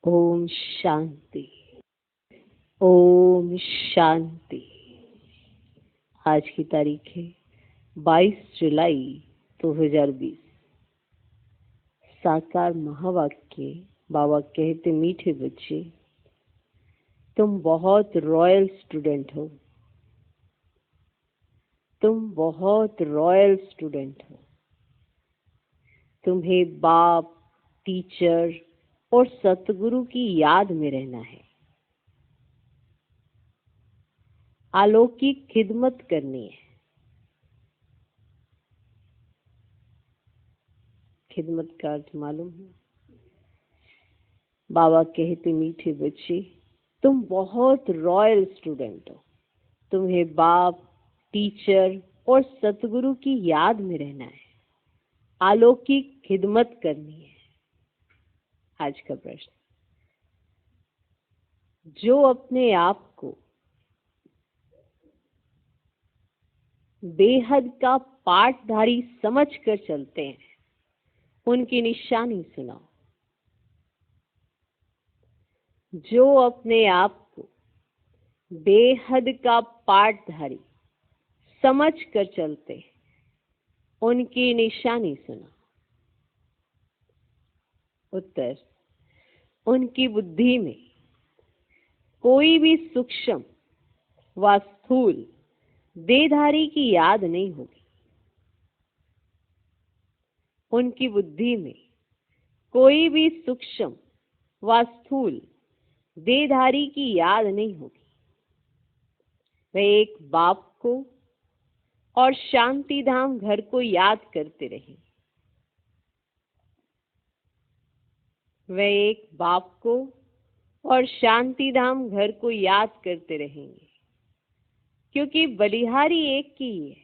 ओम शांति। ओम शांति। आज की तारीख है 22 जुलाई 2020। साकार महावाक्य। बाबा कहते, मीठे बच्चे, तुम बहुत रॉयल स्टूडेंट हो। तुम बहुत रॉयल स्टूडेंट हो। तुम्हें बाप, टीचर और सतगुरु की याद में रहना है। अलौकिक खिदमत करनी है। खिदमत का अर्थ मालूम है? बाबा कहते, मीठे बच्चे, तुम बहुत रॉयल स्टूडेंट हो। तुम्हें बाप, टीचर और सतगुरु की याद में रहना है। अलौकिक खिदमत करनी है। आज का प्रश्न, जो अपने आप को बेहद का पाठधारी समझकर चलते हैं, उनकी निशानी सुनाओ। जो अपने आप को बेहद का पाठधारी समझ कर चलते हैं, उनकी निशानी सुनाओ। उत्तर, उनकी बुद्धि में कोई भी सूक्ष्म व स्थूल देहधारी की याद नहीं होगी। उनकी बुद्धि में कोई भी सूक्ष्म व स्थूल देहधारी की याद नहीं होगी। वे एक बाप को और शांति धाम घर को याद करते रहेंगे। वे एक बाप को और शांति धाम घर को याद करते रहेंगे, क्योंकि बलिहारी एक ही है।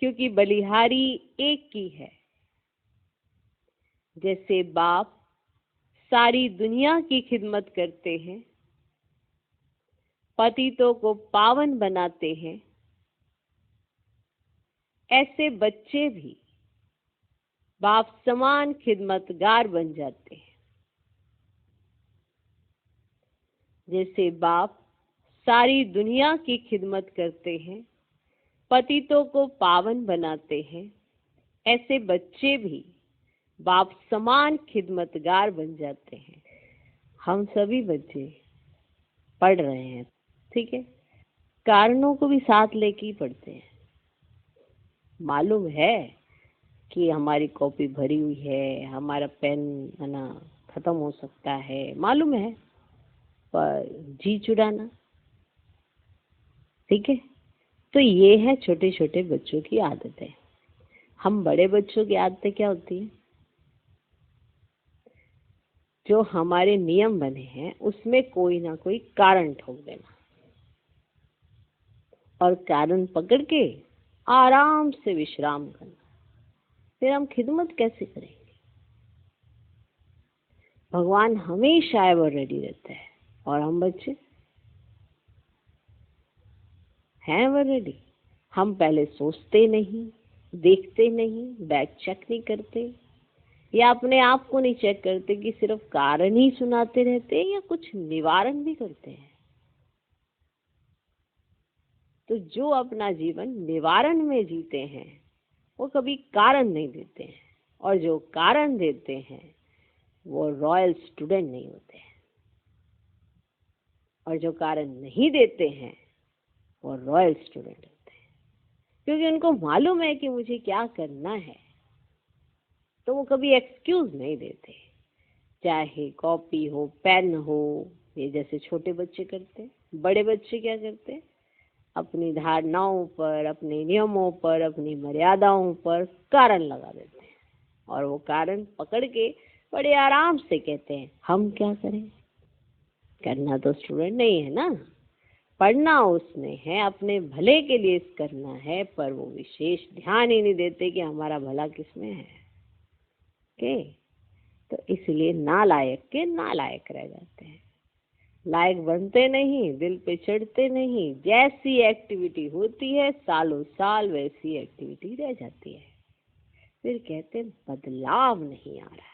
क्योंकि बलिहारी एक ही है। जैसे बाप सारी दुनिया की खिदमत करते हैं, पतितों को पावन बनाते हैं, ऐसे बच्चे भी बाप समान खिदमतगार बन जाते हैं। जैसे बाप सारी दुनिया की खिदमत करते हैं, पतितों को पावन बनाते हैं, ऐसे बच्चे भी बाप समान खिदमतगार बन जाते हैं। हम सभी बच्चे पढ़ रहे हैं, ठीक है? कारणों को भी साथ लेके ही पढ़ते हैं। मालूम है कि हमारी कॉपी भरी हुई है, हमारा पेन है ना खत्म हो सकता है, मालूम है, पर जी चुराना, ठीक है? तो ये है छोटे छोटे बच्चों की आदतें। हम बड़े बच्चों की आदतें क्या होती है? जो हमारे नियम बने हैं उसमें कोई ना कोई कारण ठोक देना, और कारण पकड़ के आराम से विश्राम करना। फिर हम खिदमत कैसे करेंगे? भगवान हमेशा एवर रेडी रहता है, और हम बच्चे हैं एवर रेडी। हम पहले सोचते नहीं, देखते नहीं, बैक चेक नहीं करते, या अपने आप को नहीं चेक करते कि सिर्फ कारण ही सुनाते रहते हैं या कुछ निवारण भी करते हैं। तो जो अपना जीवन निवारण में जीते हैं वो कभी कारण नहीं देते हैं, और जो कारण देते हैं वो रॉयल स्टूडेंट नहीं होते हैं, और जो कारण नहीं देते हैं वो रॉयल स्टूडेंट होते हैं। क्योंकि उनको मालूम है कि मुझे क्या करना है, तो वो कभी एक्सक्यूज नहीं देते। चाहे कॉपी हो, पेन हो, ये जैसे छोटे बच्चे करते हैं। बड़े बच्चे क्या करते हैं? अपनी धारणाओं पर, अपने नियमों पर, अपनी मर्यादाओं पर कारण लगा देते हैं, और वो कारण पकड़ के बड़े आराम से कहते हैं, हम क्या करें? करना तो स्टूडेंट नहीं है ना, पढ़ना उसने है, अपने भले के लिए करना है, पर वो विशेष ध्यान ही नहीं देते कि हमारा भला किसमें है। ओके, तो इसलिए नालायक के नालायक रह जाते हैं। लायक बनते नहीं, दिल पे चढ़ते नहीं। जैसी एक्टिविटी होती है सालों साल वैसी एक्टिविटी रह जाती है। फिर कहते हैं बदलाव नहीं आ रहा है।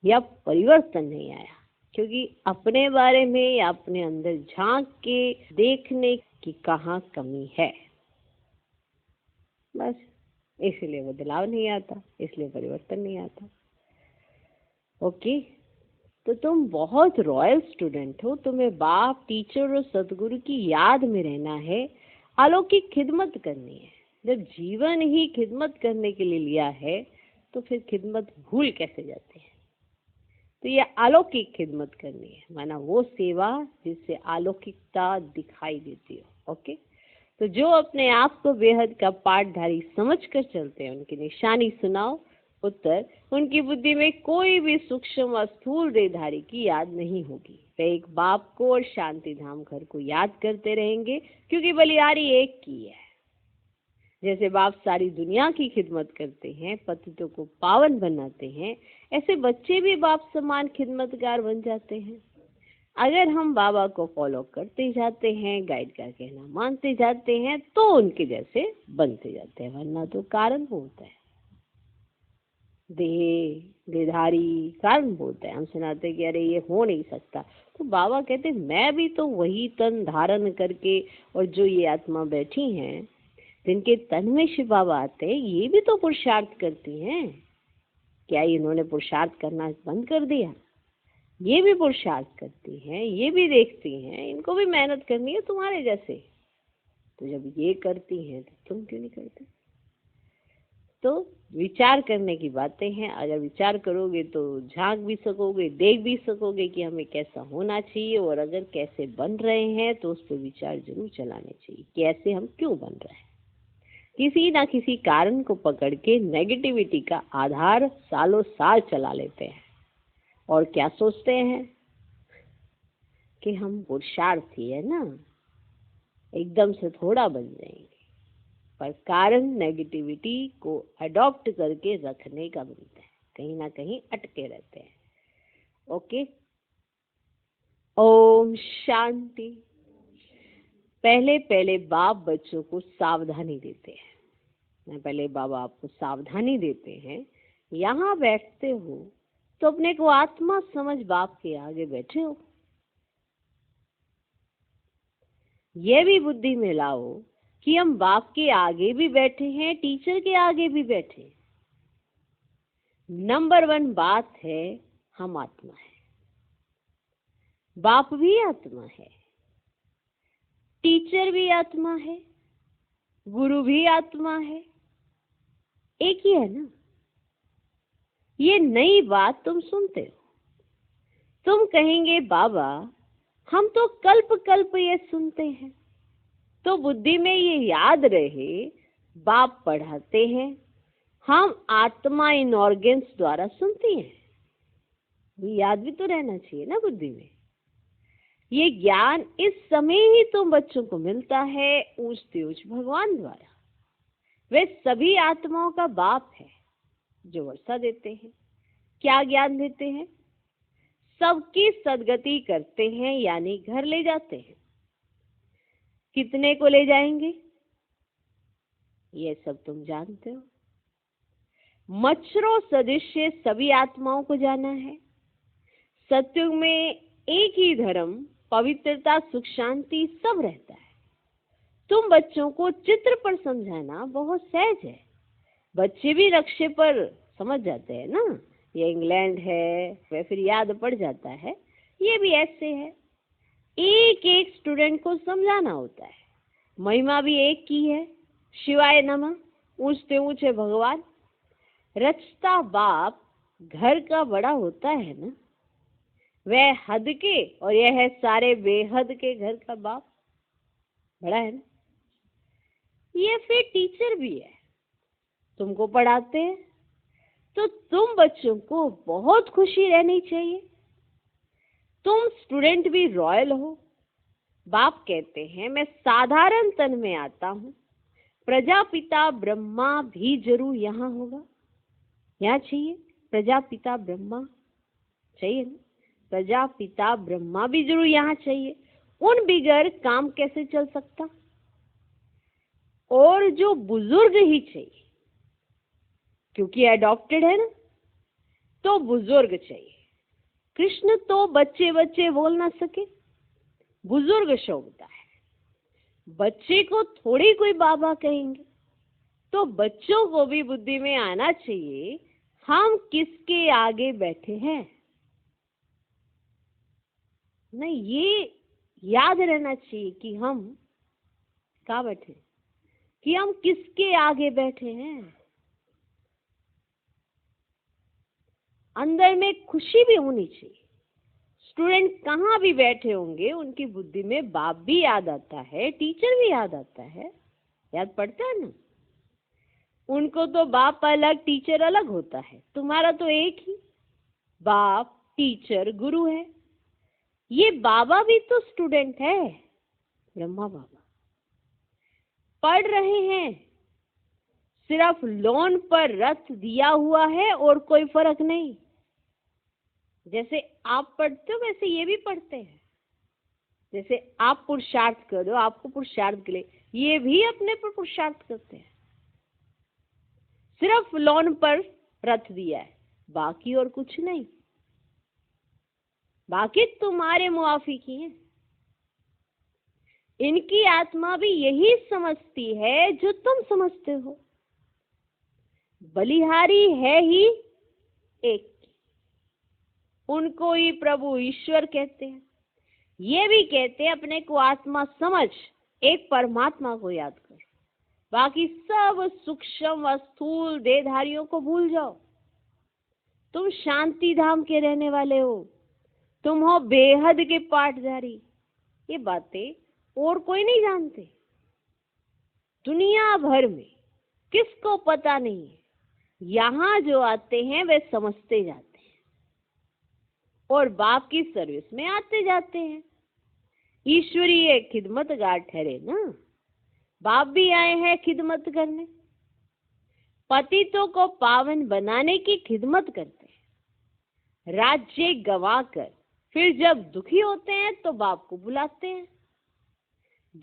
या परिवर्तन नहीं आया, क्योंकि अपने बारे में या अपने अंदर झांक के देखने की कहाँ कमी है। बस इसलिए बदलाव नहीं आता, इसलिए परिवर्तन नहीं आता। ओके, तो तुम बहुत रॉयल स्टूडेंट हो, तुम्हें बाप, टीचर और सदगुरु की याद में रहना है, अलौकिक खिदमत करनी है। जब जीवन ही खिदमत करने के लिए लिया है तो फिर खिदमत भूल कैसे जाते हैं। तो ये अलौकिक खिदमत करनी है, माना वो सेवा जिससे अलौकिकता दिखाई देती हो। ओके, तो जो अपने आप को बेहद का पाठधारी समझ कर चलते हैं उनकी निशानी सुनाओ। उत्तर, उनकी बुद्धि में कोई भी सूक्ष्म व स्थूल देहधारी की याद नहीं होगी। वे एक बाप को और शांति धाम घर को याद करते रहेंगे, क्योंकि बलिहारी एक की है। जैसे बाप सारी दुनिया की खिदमत करते हैं, पतितों को पावन बनाते हैं, ऐसे बच्चे भी बाप समान खिदमतगार बन जाते हैं। अगर हम बाबा को फॉलो करते जाते हैं, गाइड का कहना मानते जाते हैं, तो उनके जैसे बनते जाते हैं, वरना तो कारण होता है, देहधारी कारण होता है। हम सुनाते कि अरे ये हो नहीं सकता, तो बाबा कहते मैं भी तो वही तन धारण करके, और जो ये आत्मा बैठी हैं जिनके तन में शिव बाबा आते हैं, ये भी तो पुरुषार्थ करती हैं। क्या इन्होंने पुरुषार्थ करना बंद कर दिया? ये भी पुरुषार्थ करती हैं, ये भी देखती हैं, इनको भी मेहनत करनी है तुम्हारे जैसे। तो जब ये करती हैं तो तुम क्यों नहीं करते? तो विचार करने की बातें हैं। अगर विचार करोगे तो झांक भी सकोगे, देख भी सकोगे कि हमें कैसा होना चाहिए, और अगर कैसे बन रहे हैं तो उस पर विचार जरूर चलाने चाहिए कि ऐसे हम क्यों बन रहे हैं। किसी ना किसी कारण को पकड़ के नेगेटिविटी का आधार सालों साल चला लेते हैं, और क्या सोचते हैं कि हम पुरुषार्थी है ना, एकदम से थोड़ा बन जाएंगे। पर कारण नेगेटिविटी को अडॉप्ट करके रखने का बनता है, कहीं ना कहीं अटके रहते हैं। ओके, ओम शांति। पहले पहले बाप बच्चों को सावधानी देते हैं। पहले बाबा आपको सावधानी देते हैं, यहाँ बैठते हो तो अपने को आत्मा समझ बाप के आगे बैठे हो। यह भी बुद्धि में लाओ कि हम बाप के आगे भी बैठे हैं, टीचर के आगे भी बैठे। नंबर 1 बात है, हम आत्मा है, बाप भी आत्मा है, टीचर भी आत्मा है, गुरु भी आत्मा है, एक ही है ना। ये नई बात तुम सुनते हो। तुम कहेंगे बाबा हम तो कल्प कल्प ये सुनते हैं, तो बुद्धि में ये याद रहे बाप पढ़ाते हैं, हम आत्मा इन ऑर्गन्स द्वारा सुनती हैं। ये याद भी तो रहना चाहिए ना बुद्धि में। ये ज्ञान इस समय ही तुम बच्चों को मिलता है ऊंचते ऊंच भगवान द्वारा। वे सभी आत्माओं का बाप है जो वर्षा देते हैं। क्या ज्ञान देते हैं? सबकी सदगति करते हैं, यानी घर ले जाते हैं। कितने को ले जाएंगे ये सब तुम जानते हो। मच्छरों सदृश सभी आत्माओं को जाना है। सत्युग में एक ही धर्म, पवित्रता, सुख, शांति सब रहता है। तुम बच्चों को चित्र पर समझाना बहुत सहज है। बच्चे भी नक्शे पर समझ जाते हैं ना, ये इंग्लैंड है, वह फिर याद पड़ जाता है। ये भी ऐसे है, एक एक स्टूडेंट को समझाना होता है। महिमा भी एक की है, शिवाय नमः, ऊंचते ऊंचे भगवान। रचता बाप घर का बड़ा होता है ना, वह हद के, और यह है सारे बेहद के घर का बाप बड़ा है ना। ये फिर टीचर भी है, तुमको पढ़ाते हैं, तो तुम बच्चों को बहुत खुशी रहनी चाहिए। तुम स्टूडेंट भी रॉयल हो। बाप कहते हैं मैं साधारण तन में आता हूँ, प्रजापिता ब्रह्मा भी जरूर यहाँ होगा। यहाँ चाहिए प्रजापिता ब्रह्मा, चाहिए ना, प्रजापिता ब्रह्मा भी जरूर यहाँ चाहिए। उन बिगर काम कैसे चल सकता? और जो बुजुर्ग ही चाहिए, क्योंकि अडॉप्टेड है ना, तो बुजुर्ग चाहिए। कृष्ण तो बच्चे बच्चे बोल ना सके, बुजुर्ग शोभता है। बच्चे को थोड़ी कोई बाबा कहेंगे, तो बच्चों को भी बुद्धि में आना चाहिए हम किसके आगे बैठे हैं। नहीं, ये याद रहना चाहिए कि हम कहाँ बैठे, कि हम किसके आगे बैठे हैं। अंदर में खुशी भी होनी चाहिए। स्टूडेंट कहाँ भी बैठे होंगे उनकी बुद्धि में बाप भी याद आता है, टीचर भी याद आता है, याद पड़ता है ना। उनको तो बाप अलग टीचर अलग होता है, तुम्हारा तो एक ही बाप टीचर गुरु है। ये बाबा भी तो स्टूडेंट है, ब्रह्मा बाबा पढ़ रहे हैं, सिर्फ लोन पर रथ दिया हुआ है और कोई फर्क नहीं। जैसे आप पढ़ते हो वैसे ये भी पढ़ते हैं। जैसे आप पुरुषार्थ करो, आपको पुरुषार्थ के लिए, ये भी अपने पर पुरुषार्थ करते हैं। सिर्फ लोन पर रथ दिया है, बाकी और कुछ नहीं। बाकी तुम्हारे मुआफी की है। इनकी आत्मा भी यही समझती है जो तुम समझते हो। बलिहारी है ही एक, उनको ही प्रभु ईश्वर कहते हैं। ये भी कहते हैं अपने को आत्मा समझ, एक परमात्मा को याद कर, बाकी सब सूक्ष्म व स्थूल देहधारियों को भूल जाओ। तुम शांति धाम के रहने वाले हो, तुम हो बेहद के पाठधारी। ये बातें और कोई नहीं जानते। दुनिया भर में किसको पता नहीं है। यहाँ जो आते हैं वे समझते जाते हैं और बाप की सर्विस में आते जाते हैं। ईश्वरीय खिदमतगार ठहरे ना। बाप भी आए हैं खिदमत करने, पतितों को पावन बनाने की खिदमत करते हैं। राज्य गंवाकर फिर जब दुखी होते हैं तो बाप को बुलाते हैं।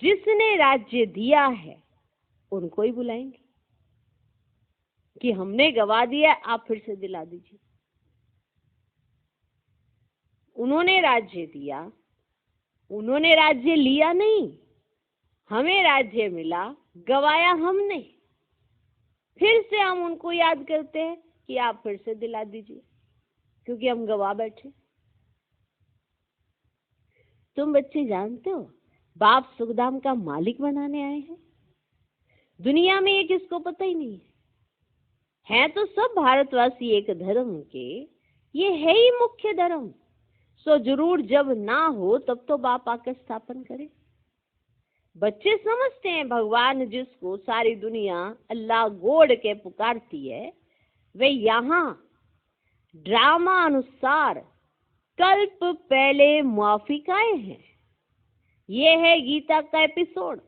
जिसने राज्य दिया है उनको ही बुलाएंगे कि हमने गवा दिया, आप फिर से दिला दीजिए। उन्होंने राज्य दिया, उन्होंने राज्य लिया नहीं, हमें राज्य मिला, गवाया हमने। फिर से हम उनको याद करते हैं कि आप फिर से दिला दीजिए, क्योंकि हम गवा बैठे। तुम बच्चे जानते हो बाप सुखधाम का मालिक बनाने आए हैं। दुनिया में ये किसको पता ही नहीं है तो सब भारतवासी एक धर्म के, ये है ही मुख्य धर्म। सो जरूर जब ना हो तब तो बाप आकर स्थापन करे। बच्चे समझते हैं भगवान जिसको सारी दुनिया अल्लाह गोड के पुकारती है, वे यहाँ ड्रामा अनुसार कल्प पहले मुआफिक आए हैं। ये है गीता का एपिसोड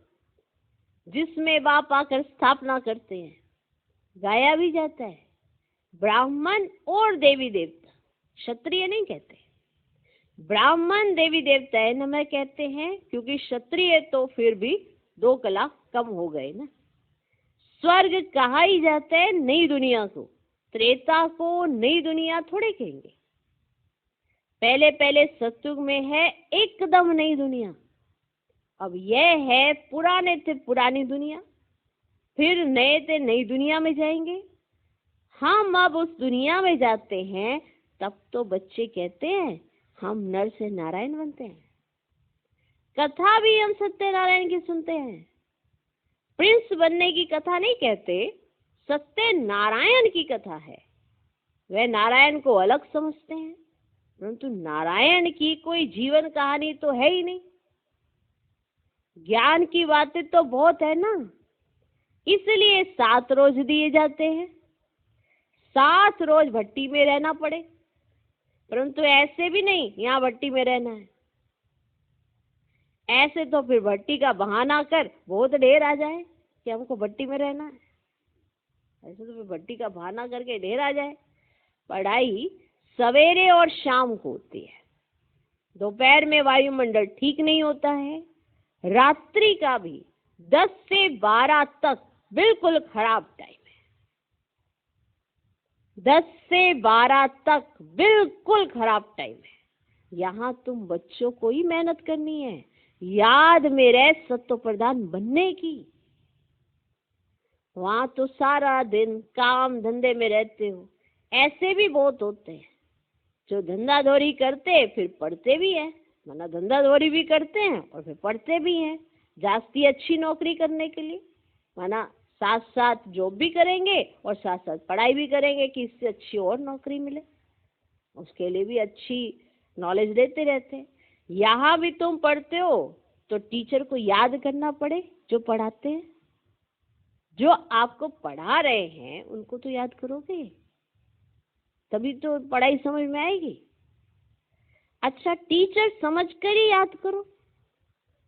जिसमें बाप आकर स्थापना करते हैं। गाया भी जाता है ब्राह्मण और देवी देवता, क्षत्रिय नहीं कहते। ब्राह्मण देवी देवता है न मैं कहते हैं, क्योंकि क्षत्रिय तो फिर भी 2 कला कम हो गए ना। स्वर्ग कहा ही जाता है नई दुनिया को, त्रेता को नई दुनिया थोड़े कहेंगे। पहले पहले सतयुग में है एकदम नई दुनिया। अब यह है पुराने थे पुरानी दुनिया, फिर नए थे नई दुनिया में जाएंगे। हम अब उस दुनिया में जाते हैं तब तो बच्चे कहते हैं हम नर से नारायण बनते हैं। कथा भी हम सत्यनारायण की सुनते हैं। प्रिंस बनने की कथा नहीं कहते, सत्यनारायण की कथा है। वह नारायण को अलग समझते हैं, परंतु नारायण की कोई जीवन कहानी तो है ही नहीं। ज्ञान की बातें तो बहुत है ना, इसलिए 7 रोज दिए जाते हैं। 7 रोज भट्टी में रहना पड़े, परंतु ऐसे भी नहीं यहाँ भट्टी में रहना है। ऐसे तो फिर भट्टी का बहाना कर बहुत ढेर आ जाए कि हमको भट्टी में रहना है। ऐसे तो फिर भट्टी का बहाना करके ढेर आ जाए। पढ़ाई सवेरे और शाम को होती है। दोपहर में वायुमंडल ठीक नहीं होता है। रात्रि का भी 10 से 12 तक बिल्कुल खराब टाइम है। 10 से 12 तक बिल्कुल खराब टाइम है। यहाँ तुम बच्चों को ही मेहनत करनी है, याद में रह सत्व प्रधान बनने की। वहां तो सारा दिन काम धंधे में रहते हो। ऐसे भी बहुत होते हैं जो धंधा दौरी करते फिर पढ़ते भी है, वरना धंधा दौरी भी करते हैं और फिर पढ़ते भी हैं जास्ती अच्छी नौकरी करने के लिए, वरना साथ साथ जॉब भी करेंगे और साथ साथ पढ़ाई भी करेंगे कि इससे अच्छी और नौकरी मिले, उसके लिए भी अच्छी नॉलेज देते रहते हैं। यहाँ भी तुम पढ़ते हो तो टीचर को याद करना पड़े जो पढ़ाते हैं, जो आपको पढ़ा रहे हैं उनको तो याद करोगे, तभी तो पढ़ाई समझ में आएगी। अच्छा, टीचर समझकर ही याद करो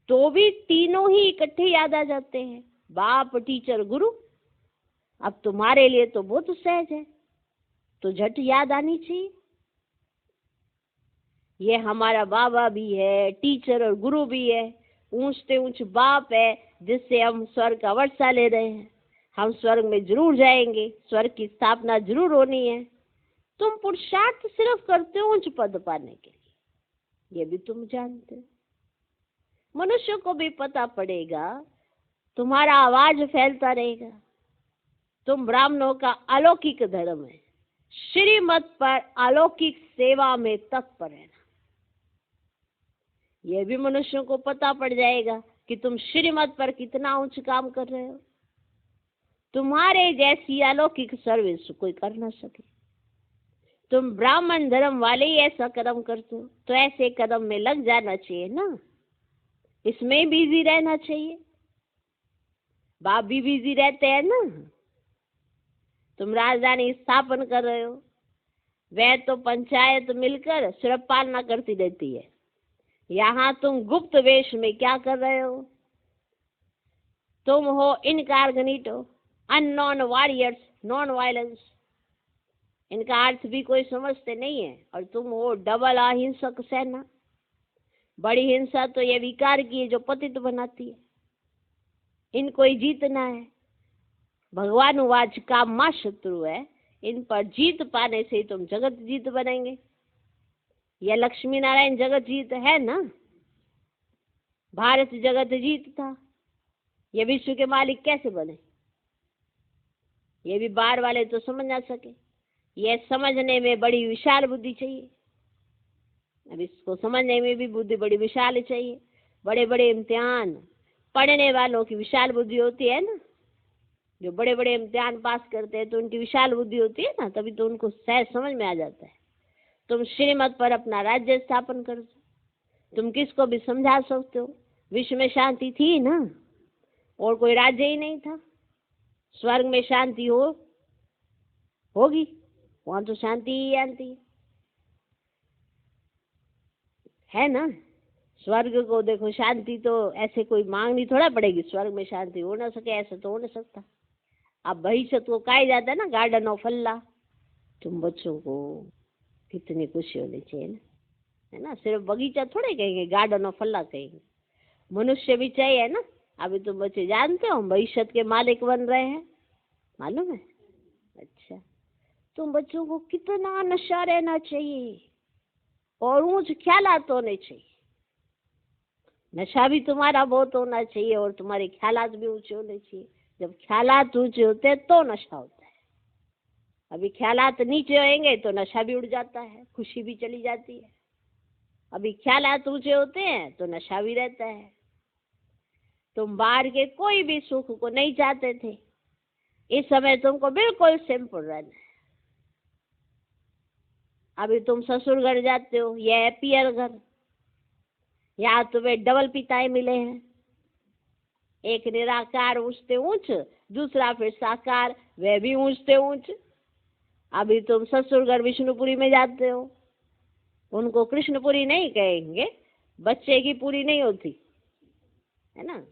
तो भी तीनों ही इकट्ठे याद आ जाते हैं, बाप टीचर गुरु। अब तुम्हारे लिए तो बहुत सहज है, तो झट याद आनी चाहिए। ये हमारा बाबा भी है, टीचर और गुरु भी है, ऊंच से ऊंच बाप है जिससे हम स्वर्ग का वर्षा ले रहे हैं। हम स्वर्ग में जरूर जाएंगे, स्वर्ग की स्थापना जरूर होनी है। तुम पुरुषार्थ सिर्फ करते हो उच्च पद पाने के लिए, ये भी तुम जानते हो। मनुष्य को भी पता पड़ेगा, तुम्हारा आवाज फैलता रहेगा। तुम ब्राह्मणों का अलौकिक धर्म है, श्रीमत पर अलौकिक सेवा में तत्पर रहना। यह भी मनुष्यों को पता पड़ जाएगा कि तुम श्रीमत पर कितना उच्च काम कर रहे हो। तुम्हारे जैसी अलौकिक सर्विस कोई कर ना सके। तुम ब्राह्मण धर्म वाले ही ऐसा कर्म करते हो, तो ऐसे कर्म में लग जाना चाहिए ना, इसमें बिजी रहना चाहिए। बाप भी बिजी रहते हैं ना। तुम राजधानी स्थापन कर रहे हो, वह तो पंचायत मिलकर सिर्फ पालना करती रहती है। यहाँ तुम गुप्त वेश में क्या कर रहे हो? तुम हो incognito, unknown warriors, non violence. इनका अर्थ भी कोई समझते नहीं है। और तुम हो डबल अहिंसक सेना। बड़ी हिंसा तो ये विकार की है जो पतित बनाती है, इनको ही जीतना है। भगवान वाच का मां शत्रु है, इन पर जीत पाने से तुम जगत जीत बनेंगे। यह लक्ष्मी नारायण जगत जीत है ना, भारत जगत जीत था। ये विश्व के मालिक कैसे बने? ये भी बाहर वाले तो समझ ना सके। यह समझने में बड़ी विशाल बुद्धि चाहिए। अब इसको समझने में भी बुद्धि बड़ी विशाल चाहिए। बड़े बड़े इम्तिहान पढ़ने वालों की विशाल बुद्धि होती है ना, जो बड़े बड़े इम्तिहान पास करते हैं तो उनकी विशाल बुद्धि होती है ना, तभी तो उनको सहज समझ में आ जाता है। तुम श्रीमत पर अपना राज्य स्थापन कर दो, तुम किसको भी समझा सकते हो। विश्व में शांति थी ना, और कोई राज्य ही नहीं था। स्वर्ग में शांति होगी, वहां तो शांति ही आती है ना। स्वर्ग को देखो, शांति तो ऐसे कोई मांगनी थोड़ा पड़ेगी, स्वर्ग में शांति हो ना सके, ऐसा तो हो ना सकता। अब भविष्य को कहा जाता है ना, गार्डन ऑफ अल्लाह। तुम बच्चों को कितनी खुशी होनी चाहिए ना, है ना। सिर्फ बगीचा थोड़े कहेंगे, गार्डन ऑफ अल्लाह कहेंगे। मनुष्य भी चाहिए ना। अभी तुम बच्चे जानते हो भविष्य के मालिक बन रहे हैं, मालूम है? अच्छा, तुम बच्चों को कितना नशा रहना चाहिए और ऊंच ख्यालात होने चाहिए। नशा भी तुम्हारा बहुत होना चाहिए और तुम्हारे ख्यालात भी ऊंचे होने चाहिए। जब ख्यालात ऊंचे होते हैं तो नशा होता है। अभी ख्यालात नीचे होंगे तो नशा भी उड़ जाता है, खुशी भी चली जाती है। अभी ख्यालात ऊंचे होते हैं तो नशा भी रहता है। तुम बाहर के कोई भी सुख को नहीं चाहते थे, इस समय तुमको बिल्कुल सिंपल रहना है। अभी तुम ससुर घर जाते हो, यह है पियर घर। यहाँ तुम्हें डबल पिताएं मिले हैं, एक निराकार ऊंचते ऊंच, दूसरा फिर साकार, वह भी ऊंचते ऊंच। अभी तुम ससुर घर विष्णुपुरी में जाते हो, उनको कृष्णपुरी नहीं कहेंगे, बच्चे की पूरी नहीं होती है ना।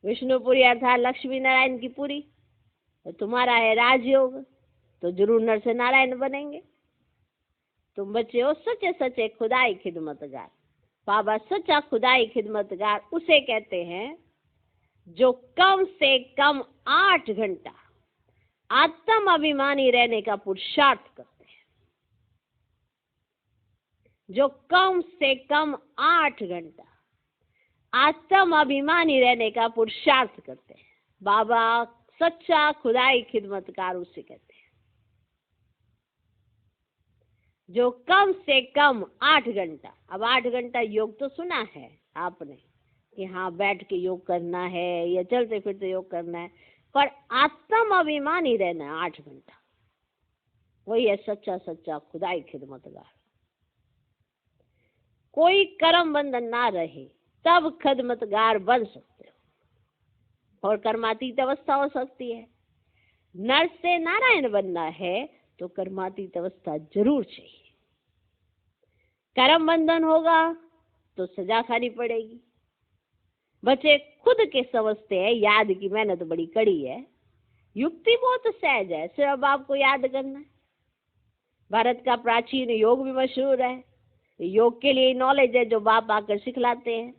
विष्णुपुरी अर्थात लक्ष्मी नारायण की पूरी। तो तुम्हारा है राजयोग, तो जरूर नर से नारायण बनेंगे। तुम बच्चे हो सच्चे सच्चे खुदाई खिदमतगार। बाबा सच्चा खुदाई खिदमतगार उसे कहते हैं जो कम से कम 8 घंटा आत्म अभिमानी रहने का पुरुषार्थ करते हैं, जो कम से कम 8 घंटा आत्म अभिमानी रहने का पुरुषार्थ करते हैं। बाबा सच्चा खुदाई खिदमतकार उसे कहते हैं, जो कम से कम 8 घंटा। अब 8 घंटा योग तो सुना है आपने कि हाँ बैठ के योग करना है या चलते फिरते योग करना है, पर आत्म अभिमानी रहना है 8 घंटा। वही है सच्चा सच्चा खुदाई खिदमतगार। कोई कर्म बंधन ना रहे तब खिदमतगार बन सकते हो, और कर्मातीत अवस्था हो सकती है। नर से नारायण बनना है तो कर्मातीत अवस्था जरूर चाहिए। कर्म बंधन होगा तो सजा खानी पड़ेगी। बच्चे खुद के समझते हैं याद की मेहनत बड़ी कड़ी है, युक्ति बहुत सहज है, सिर्फ आपको याद करना है। भारत का प्राचीन योग भी मशहूर है, योग के लिए नॉलेज है जो बाप आकर सिखलाते हैं।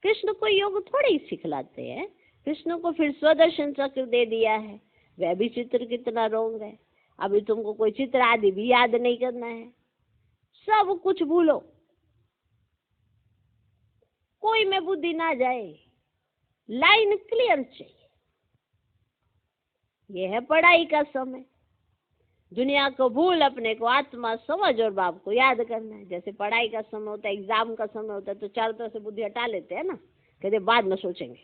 कृष्ण को योग थोड़े ही सिखलाते हैं, कृष्ण को फिर स्वदर्शन चक्र दे दिया है, वह भी चित्र कितना रोंग है। अभी तुमको कोई चित्र आदि भी याद नहीं करना है, सब कुछ भूलो, कोई में बुद्धि ना जाए, लाइन क्लियर चाहिए। यह है पढ़ाई का समय। दुनिया को भूल अपने को आत्मा समझ और बाप को याद करना है। जैसे पढ़ाई का समय होता है, एग्जाम का समय होता है, तो चारों तरफ से बुद्धि हटा लेते हैं ना, कहते बाद में सोचेंगे,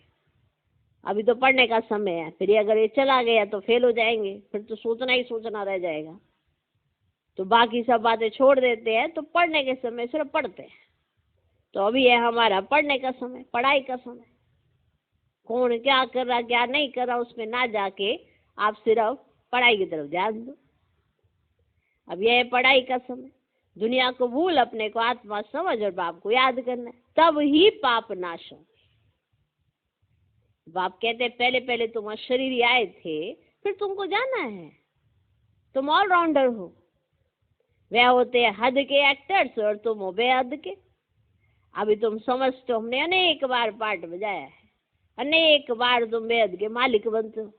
अभी तो पढ़ने का समय है, फिर अगर ये चला गया तो फेल हो जाएंगे, फिर तो सोचना ही सोचना रह जाएगा, तो बाकी सब बातें छोड़ देते हैं। तो पढ़ने के समय सिर्फ पढ़ते हैं। तो अभी है हमारा पढ़ने का समय, पढ़ाई का समय। कौन क्या कर रहा क्या नहीं कर रहा उसमें ना जाके आप सिर्फ पढ़ाई की तरफ ध्यान दो। अब यह है पढ़ाई का समय। दुनिया को भूल अपने को आत्मा समझ और बाप को याद करना है, तब ही पाप नाश होंगे। बाप कहते पहले पहले तुम शरीर ही आए थे, फिर तुमको जाना है, तुम ऑलराउंडर हो। वह होते हद के एक्टर्स और तुम हो बेहद के। अभी तुम समझते हो, हमने अनेक बार पार्ट बजाया है, अनेक बार तुम बेहद के मालिक बनते हो।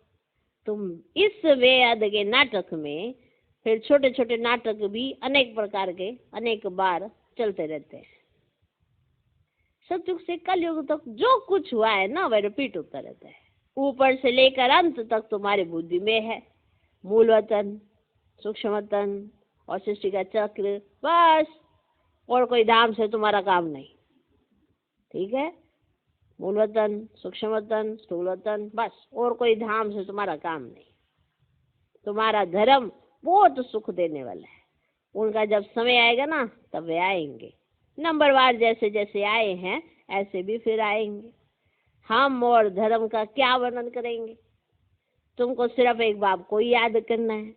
तुम इस बेहद के नाटक में फिर छोटे छोटे नाटक भी अनेक प्रकार के अनेक बार चलते रहते हैं। सतयुग से कलयुग तक जो कुछ हुआ है ना, वह रिपीट होता रहता है। ऊपर से लेकर अंत तक तुम्हारी बुद्धि में है। मूल वतन, सूक्ष्म वतन और सृष्टि का चक्र, बस। और कोई धाम से तुम्हारा काम नहीं, ठीक है। मूल वतन, सूक्ष्म वतन, स्थूल वतन, बस। और कोई धाम से तुम्हारा काम नहीं। तुम्हारा धर्म बहुत सुख देने वाला है। उनका जब समय आएगा ना, तब वे आएंगे नंबरवार। जैसे जैसे आए हैं ऐसे भी फिर आएंगे। हम और धर्म का क्या वर्णन करेंगे। तुमको सिर्फ एक बाप को ही याद करना है,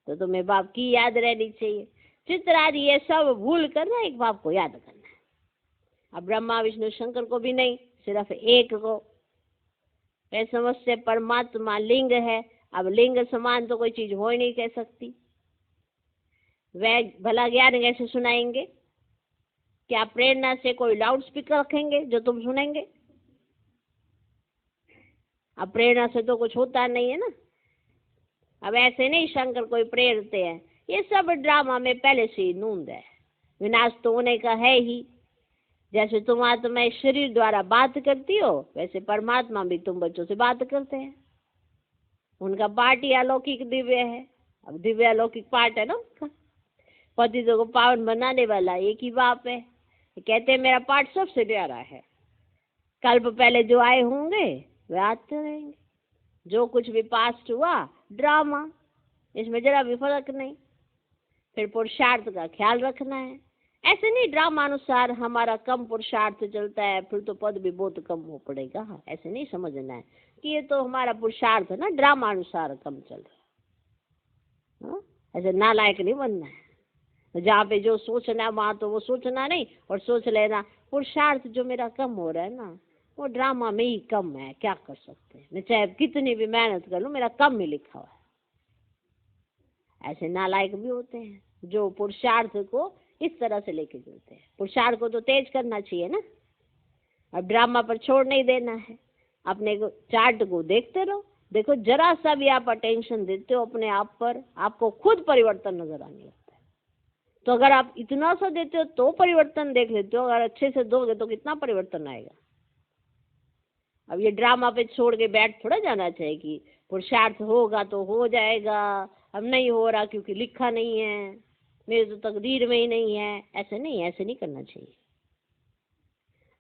तो तुम्हें बाप की याद रहनी चाहिए। चित्र आदि ये सब भूल करना, एक बाप को याद करना है। अब ब्रह्मा विष्णु शंकर को भी नहीं, सिर्फ एक को। वे समझते परमात्मा लिंग है। अब लिंग समान तो कोई चीज हो ही नहीं कह सकती। वह भला ज्ञान कैसे सुनाएंगे? क्या प्रेरणा से कोई लाउड स्पीकर रखेंगे जो तुम सुनेंगे? अब प्रेरणा से तो कुछ होता नहीं है ना। अब ऐसे नहीं शंकर कोई प्रेरते हैं, ये सब ड्रामा में पहले से ही नूंद है। विनाश तो होने का है ही। जैसे तुम आत्मा शरीर द्वारा बात करती हो, वैसे परमात्मा भी तुम बच्चों से बात करते हैं। उनका पार्ट ही अलौकिक दिव्य है। अब दिव्य अलौकिक पार्ट है ना उनका। पतितों को पावन बनाने वाला एक ही बाप है। कहते हैं मेरा पार्ट सबसे प्यारा है। कल्प पहले जो आए होंगे वे आते रहेंगे। जो कुछ भी पास्ट हुआ ड्रामा, इसमें जरा भी फर्क नहीं। फिर पुरुषार्थ का ख्याल रखना है। ऐसे नहीं ड्रामा अनुसार हमारा कम पुरुषार्थ चलता है फिर तो पद भी बहुत कम हो पड़ेगा। ऐसे नहीं समझना है कि ये तो हमारा पुरुषार्थ है ना, ड्रामा अनुसार कम चल रहा है। ऐसे नालायक नहीं बनना है। जहाँ पे जो सोचना है वहाँ तो वो सोचना नहीं, और सोच लेना पुरुषार्थ जो मेरा कम हो रहा है ना, वो ड्रामा में ही कम है। क्या कर सकते हैं, मैं चाहे कितनी भी मेहनत कर लूँ, मेरा कम ही लिखा हुआ है। ऐसे नालायक भी होते हैं जो पुरुषार्थ को इस तरह से लेके चलते हैं। पुरुषार्थ को तो तेज करना चाहिए ना, अब ड्रामा पर छोड़ नहीं देना है। अपने को चार्ट को देखते रहो, देखो जरा सा भी आप अटेंशन देते हो अपने आप पर, आपको खुद परिवर्तन नजर आने लगता है। तो अगर आप इतना सा देते हो तो परिवर्तन देख लेते हो, अगर अच्छे से दोगे तो कितना परिवर्तन आएगा। अब ये ड्रामा पे छोड़ के बैठ थोड़ा जाना चाहिए कि पुरुषार्थ होगा तो हो जाएगा, अब नहीं हो रहा क्योंकि लिखा नहीं है, मेरे तो तकदीर में ही नहीं है। ऐसे नहीं करना चाहिए।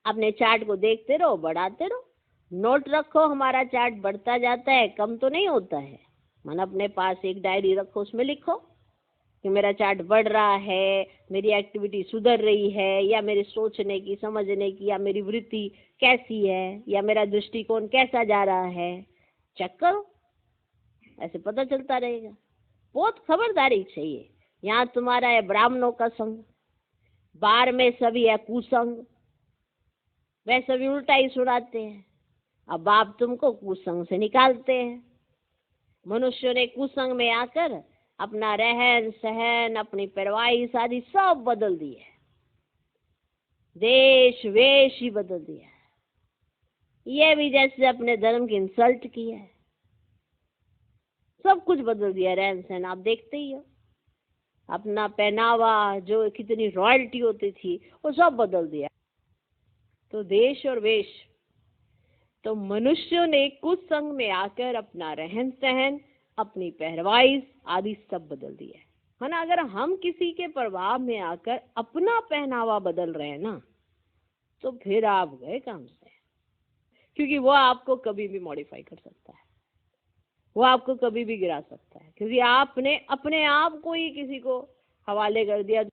अपने चार्ट को देखते रहो, बढ़ाते रहो, नोट रखो, हमारा चार्ट बढ़ता जाता है, कम तो नहीं होता है। मन अपने पास एक डायरी रखो, उसमें लिखो कि मेरा चार्ट बढ़ रहा है, मेरी एक्टिविटी सुधर रही है, या मेरे सोचने की, समझने की, या मेरी वृत्ति कैसी है, या मेरा दृष्टिकोण कैसा जा रहा है। चेक करो, ऐसे पता चलता रहेगा। बहुत खबरदारी चाहिए। यहाँ तुम्हारा है ब्राह्मणों का संग, बार में सभी है कुसंग, वह सभी उल्टा ही सुनाते हैं। अब बाप तुमको कुसंग से निकालते हैं। मनुष्य ने कुसंग में आकर अपना रहन सहन, अपनी परवाइश आदि सब बदल दिए, देश वेश ही बदल दिया। ये भी जैसे अपने धर्म की इंसल्ट की है, सब कुछ बदल दिया। रहन सहन आप देखते ही हो, अपना पहनावा जो कितनी रॉयल्टी होती थी वो सब बदल दिया। तो देश और वेश, तो मनुष्यों ने कुसंग में आकर अपना रहन सहन, अपनी पहरवाइश आदि सब बदल दिया है ना। अगर हम किसी के प्रभाव में आकर अपना पहनावा बदल रहे हैं ना, तो फिर आप गए काम से, क्योंकि वो आपको कभी भी मॉडिफाई कर सकता है, वो आपको कभी भी गिरा सकता है, क्योंकि आपने अपने आप को ही किसी को हवाले कर दिया।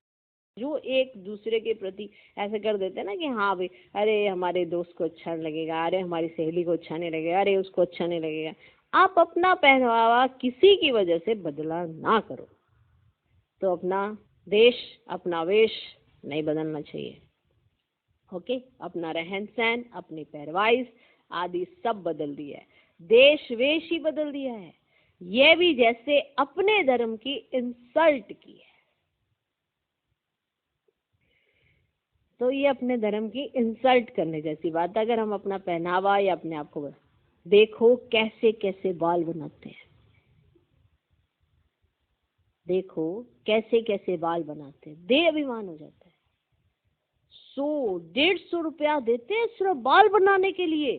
जो एक दूसरे के प्रति ऐसे कर देते हैं ना कि हाँ भाई, अरे हमारे दोस्त को अच्छा नहीं लगेगा, अरे हमारी सहेली को अच्छा नहीं लगेगा, अरे उसको अच्छा नहीं लगेगा। आप अपना पहनावा किसी की वजह से बदला ना करो। तो अपना देश, अपना वेश नहीं बदलना चाहिए। ओके, अपना रहन सहन, अपनी पहरवाइश आदि सब बदल दिया है, देश वेश ही बदल दिया है। यह भी जैसे अपने धर्म की इंसल्ट की है। तो ये अपने धर्म की इंसल्ट करने जैसी बात है। अगर हम अपना पहनावा या अपने आप को देखो कैसे कैसे बाल बनाते हैं, देखो कैसे कैसे बाल बनाते हैं, दे अभिमान हो जाता है। 100-150 रुपया देते हैं सिर्फ बाल बनाने के लिए,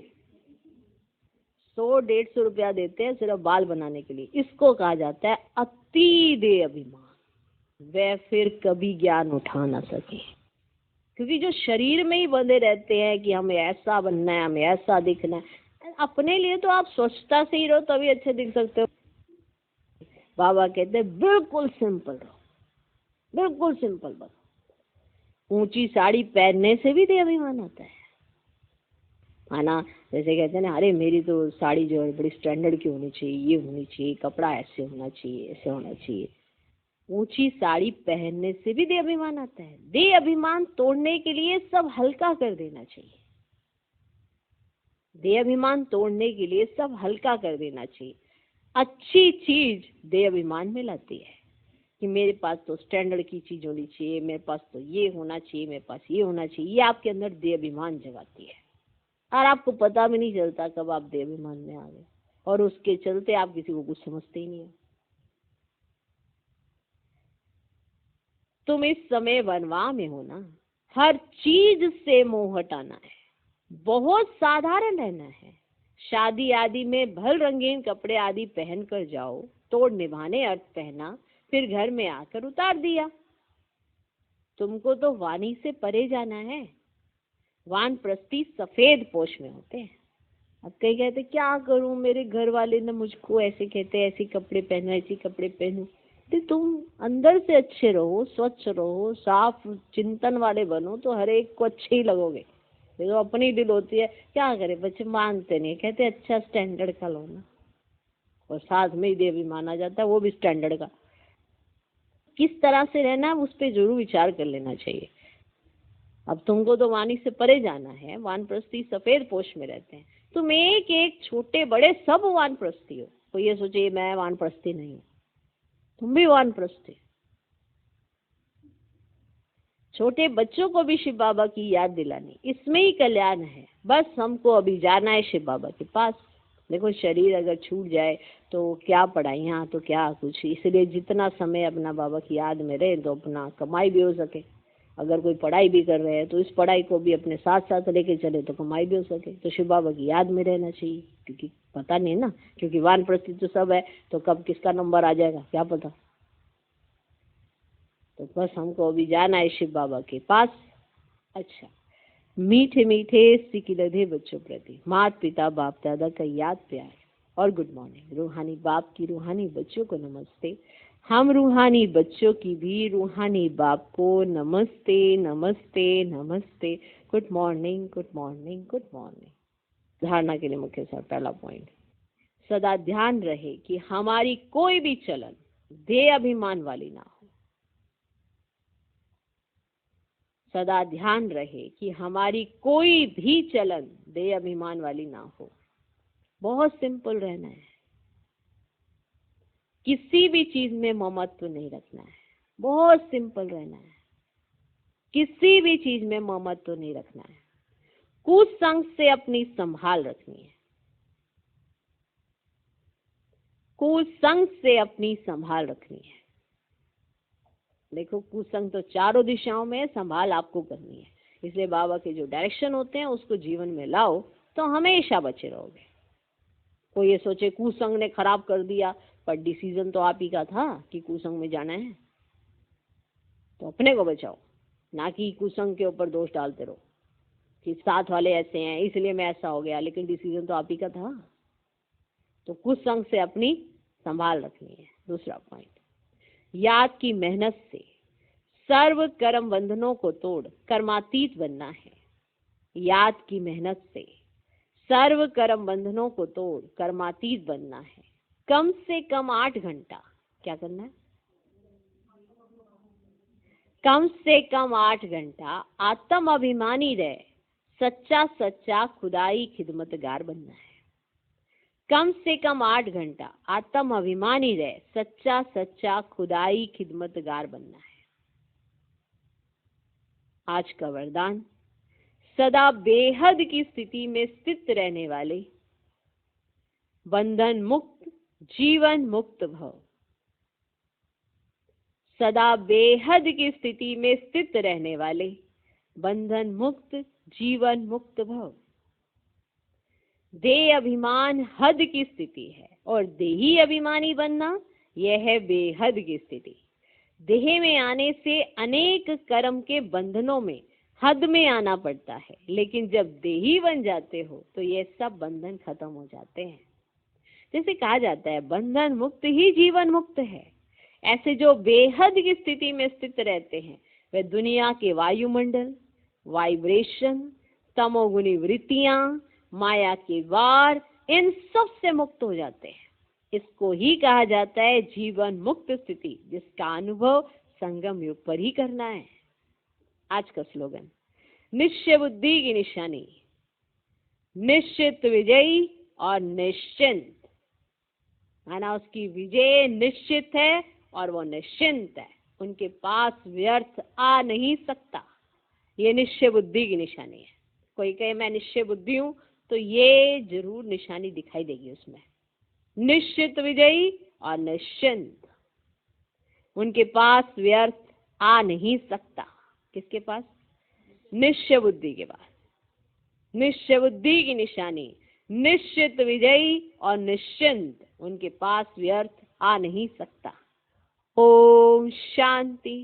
100-150 रुपया देते हैं सिर्फ बाल बनाने के लिए। इसको कहा जाता है अति दे अभिमान। वह फिर कभी ज्ञान उठा ना सके, क्योंकि जो शरीर में ही बंधे रहते हैं कि हमें ऐसा बनना है, हमें ऐसा दिखना है। अपने लिए तो आप स्वच्छता से ही रहो तभी अच्छे दिख सकते हो। बाबा कहते हैं बिल्कुल सिंपल रहो, बिल्कुल सिंपल बनो। ऊंची साड़ी पहनने से भी अभिमान आता है ना। जैसे कहते हैं ना, अरे मेरी तो साड़ी जो है बड़ी स्टैंडर्ड की होनी चाहिए, ये होनी चाहिए, कपड़ा ऐसे होना चाहिए, ऐसे होना चाहिए। ऊंची साड़ी पहनने से भी दे अभिमान आता है। दे अभिमान तोड़ने के लिए सब हल्का कर देना चाहिए। दे अभिमान तोड़ने के लिए सब हल्का कर देना चाहिए। अच्छी चीज दे अभिमान में लाती है कि मेरे पास तो स्टैंडर्ड की चीज होनी चाहिए, मेरे पास तो ये होना चाहिए, मेरे पास ये होना चाहिए। ये आपके अंदर दे अभिमान जगाती है और आपको पता भी नहीं चलता कब आप दे अभिमान में आ गए, और उसके चलते आप किसी को कुछ समझते ही नहीं हो। तुम इस समय वनवा में हो ना, हर चीज से मोह हटाना है, बहुत साधारण रहना है। शादी आदि में भल रंगीन कपड़े आदि पहन कर जाओ, तोड़ निभाने अर्थ पहना, फिर घर में आकर उतार दिया। तुमको तो वाणी से परे जाना है। वानप्रस्थी सफेद पोश में होते हैं। अब कई कहते क्या करूं, मेरे घर वाले ना मुझको ऐसे कहते, ऐसे कपड़े पहनो, ऐसे कपड़े पहनो। तो तुम अंदर से अच्छे रहो, स्वच्छ रहो, साफ चिंतन वाले बनो, तो हर एक को अच्छे ही लगोगे। ये तो अपनी दिल होती है, क्या करे बच्चे मानते नहीं, कहते अच्छा स्टैंडर्ड का लो ना, और साथ में ही दे भी माना जाता है, वो भी स्टैंडर्ड का। किस तरह से रहना है उस पर जरूर विचार कर लेना चाहिए। अब तुमको तो वाणी से परे जाना है। वानप्रस्थी सफेद पोश में रहते हैं। तुम एक एक छोटे बड़े सब वानप्रस्थी हो। तो ये सोचे मैं वानप्रस्थी नहीं हूँ, तुम भी वानप्रस्थी। छोटे बच्चों को भी शिव बाबा की याद दिलानी, इसमें ही कल्याण है। बस हमको अभी जाना है शिव बाबा के पास। देखो शरीर अगर छूट जाए तो क्या पढ़ाइयाँ तो क्या कुछ, इसलिए जितना समय अपना बाबा की याद में रहे तो अपना कमाई भी हो सके। अगर कोई पढ़ाई भी कर रहे हैं तो इस पढ़ाई को भी अपने साथ साथ लेके चले तो कमाई भी हो सके। तो शिव बाबा की याद में रहना चाहिए, क्योंकि पता नहीं ना, क्योंकि वानप्रस्थी तो सब है, तो कब किसका नंबर आ जाएगा क्या पता। तो बस हमको अभी जाना है शिव बाबा के पास। अच्छा, मीठे मीठे सिकिलधे बच्चों प्रति माता पिता बाप दादा का याद प्यार और गुड मॉर्निंग। रूहानी बाप की रूहानी बच्चों को नमस्ते। हम रूहानी बच्चों की भी रूहानी बाप को नमस्ते नमस्ते नमस्ते। Good morning good morning good morning. धारणा के लिए मुख्य सार पहला पॉइंट, सदा ध्यान रहे कि हमारी कोई भी चलन देह अभिमान वाली ना हो। सदा ध्यान रहे कि हमारी कोई भी चलन देह अभिमान वाली ना हो। बहुत सिंपल रहना है, किसी भी चीज में ममत्व नहीं रखना है। बहुत सिंपल रहना है, किसी भी चीज में ममत्व नहीं रखना है। कुसंग से अपनी संभाल रखनी है, कुसंग से अपनी संभाल रखनी है। देखो कुसंग तो चारों दिशाओं में संभाल आपको करनी है, इसलिए बाबा के जो डायरेक्शन होते हैं उसको जीवन में लाओ तो हमेशा बचे रहोगे। कोई ये सोचे कुसंग ने खराब कर दिया, पर डिसीजन तो आप ही का था कि कुसंग में जाना है। तो अपने को बचाओ, ना कि कुसंग के ऊपर दोष डालते रहो कि साथ वाले ऐसे हैं इसलिए मैं ऐसा हो गया, लेकिन डिसीजन तो आप ही का था। तो कुसंग से अपनी संभाल रखनी है। दूसरा पॉइंट, याद की मेहनत से सर्व कर्म बंधनों को तोड़ कर्मातीत बनना है। याद की मेहनत से सर्व कर्म बंधनों को तोड़ कर्मातीत बनना है। कम से कम 8 घंटा क्या करना है? कम से कम 8 घंटा आत्म अभिमानी रह सच्चा सच्चा खुदाई खिदमतगार बनना है। कम से कम 8 घंटा आत्म अभिमानी रह सच्चा सच्चा खुदाई खिदमतगार बनना है। आज का वरदान, सदा बेहद की स्थिति में स्थित रहने वाले बंधन मुक्त जीवन मुक्त भव। सदा बेहद की स्थिति में स्थित रहने वाले बंधन मुक्त जीवन मुक्त भव। देह अभिमान हद की स्थिति है और देही अभिमानी बनना यह है बेहद की स्थिति। देह में आने से अनेक कर्म के बंधनों में हद में आना पड़ता है, लेकिन जब देही बन जाते हो तो ये सब बंधन खत्म हो जाते हैं। जैसे कहा जाता है बंधन मुक्त ही जीवन मुक्त है, ऐसे जो बेहद की स्थिति में स्थित रहते हैं वे दुनिया के वायुमंडल, वाइब्रेशन, तमोगुनी वृत्तियां, माया के वार, इन सब से मुक्त हो जाते हैं। इसको ही कहा जाता है जीवन मुक्त स्थिति, जिसका अनुभव संगम युग पर ही करना है। आज का स्लोगन, निश्चय बुद्धि की निशानी, निश्चित विजयी और निश्चिंत। माना उसकी विजय निश्चित है और वो निश्चिंत है, उनके पास व्यर्थ आ नहीं सकता। ये निश्चय बुद्धि की निशानी है। कोई कहे मैं निश्चय बुद्धि हूं तो ये जरूर निशानी दिखाई देगी उसमें, निश्चित विजयी और निश्चिंत। उनके पास व्यर्थ आ नहीं सकता। किसके पास? निश्चय बुद्धि के पास। निश्चय बुद्धि की निशानी, निश्चित विजयी और निश्चिंत, उनके पास व्यर्थ आ नहीं सकता। ओम शांति।